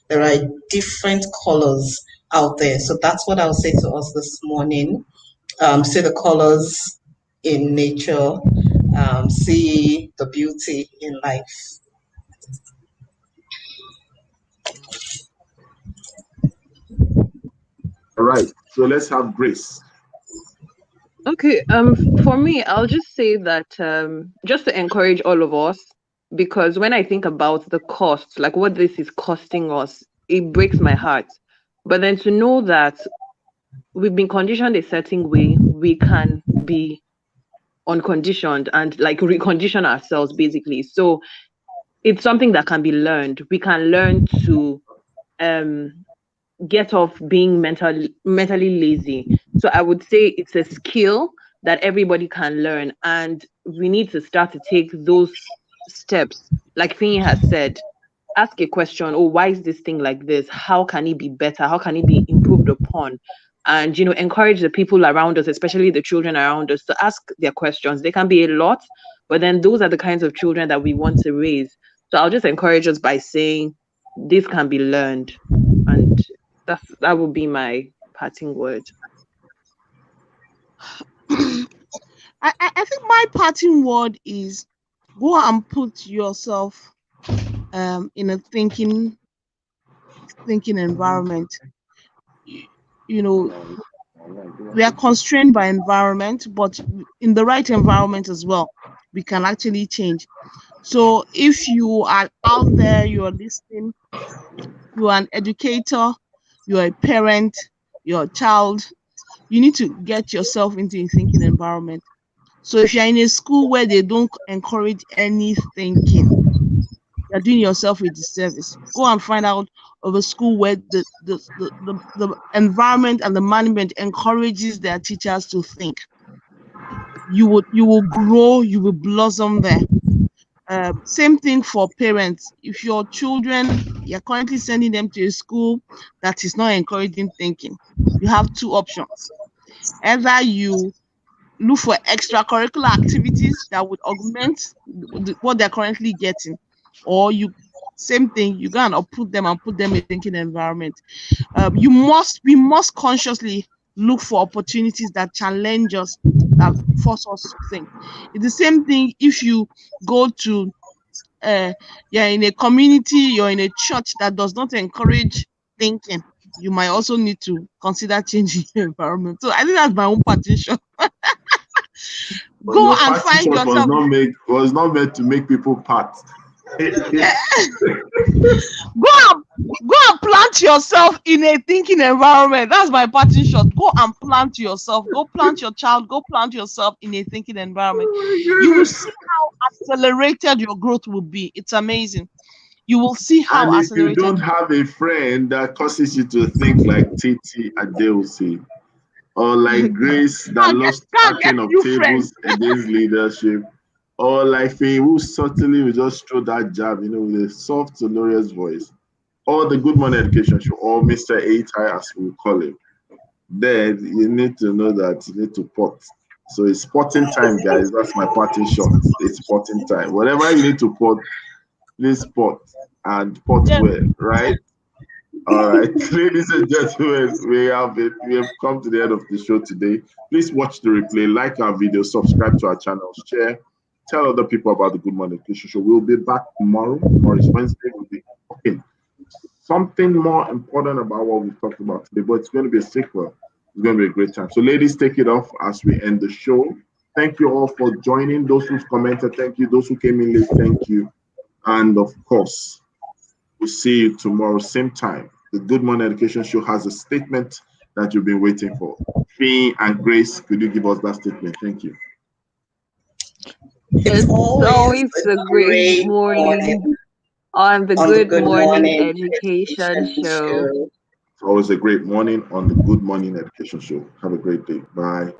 S3: There are different colors out there. So that's what I'll say to us this morning. See the colors in nature, see the beauty in life.
S1: All right, so let's have Grace.
S2: Okay, for me, I'll just say that just to encourage all of us, because when I think about the cost, like what this is costing us, it breaks my heart. But then to know that we've been conditioned a certain way, we can be unconditioned and like recondition ourselves basically. So it's something that can be learned. We can learn to get off being mentally lazy. So I would say it's a skill that everybody can learn, and we need to start to take those steps. Like Finny has said, ask a question: oh, why is this thing like this? How can it be better? How can it be improved upon? And encourage the people around us, especially the children around us, to ask their questions. They can be a lot, but then those are the kinds of children that we want to raise. So I'll just encourage us by saying this can be learned, and that would be my parting word.
S4: I think my parting word is go and put yourself in a thinking environment. We are constrained by environment, but in the right environment as well, we can actually change. So if you are out there, you're listening, you're an educator, you're a parent, you're a child, you need to get yourself into a thinking environment. So if you're in a school where they don't encourage any thinking, you're doing yourself a disservice. Go and find out of a school where the environment and the management encourages their teachers to think. You will grow, you will blossom there. Same thing for parents. If your children, you're currently sending them to a school that is not encouraging thinking, you have two options. Either you look for extracurricular activities that would augment what they're currently getting, or same thing, you go and uproot them and put them in a thinking environment. We must consciously look for opportunities that challenge us, that force us to think. It's the same thing if you go to you're in a community, you're in a church that does not encourage thinking. You might also need to consider changing your environment. So I think that's my own partition.
S1: But
S4: Go
S1: your
S4: and
S1: party
S4: find
S1: shop
S4: yourself.
S1: was not meant to make people part.
S4: Go and plant yourself in a thinking environment. That's my parting shot. Go and plant yourself. Go plant your child. Go plant yourself in a thinking environment. You will see how accelerated your growth will be. It's amazing. You will see how
S1: And if you
S4: accelerated.
S1: don't have a friend that causes you to think like Titi Adeosi, or like Grace that loves
S4: Can't get
S1: stacking of
S4: new friends.
S1: tables against leadership, or like Faye who subtly will just throw that jab, with a soft, sonorous voice, or the Good Morning Education Show, or Mr. A-Tie as we call him, then you need to know that you need to pot. So it's potting time, guys. That's my potting shot. It's potting time. Whatever you need to pot, please pot and pot
S4: Yeah.
S1: well, right? All right, ladies and gentlemen, we have come to the end of the show today. Please watch the replay, like our video, subscribe to our channel, share, tell other people about the Good Morning Education Show. We'll be back tomorrow. Tomorrow is Wednesday. We'll be talking something more important about what we've talked about today, but it's going to be a sequel. It's going to be a great time. So, ladies, take it off as we end the show. Thank you all for joining. Those who've commented, thank you. Those who came in late, thank you. And of course, we'll see you tomorrow, same time. The Good Morning Education Show has a statement that you've been waiting for. Fee and Grace, could you give us that statement? Thank you.
S3: It's always
S5: A
S3: a
S5: great
S3: great
S5: morning
S3: morning
S5: on the
S3: on the
S5: Good
S3: Good
S5: Morning
S3: Morning
S5: Education
S3: Education
S5: Show.
S3: Show.
S1: It's always a great morning on the Good Morning Education Show. Have a great day. Bye.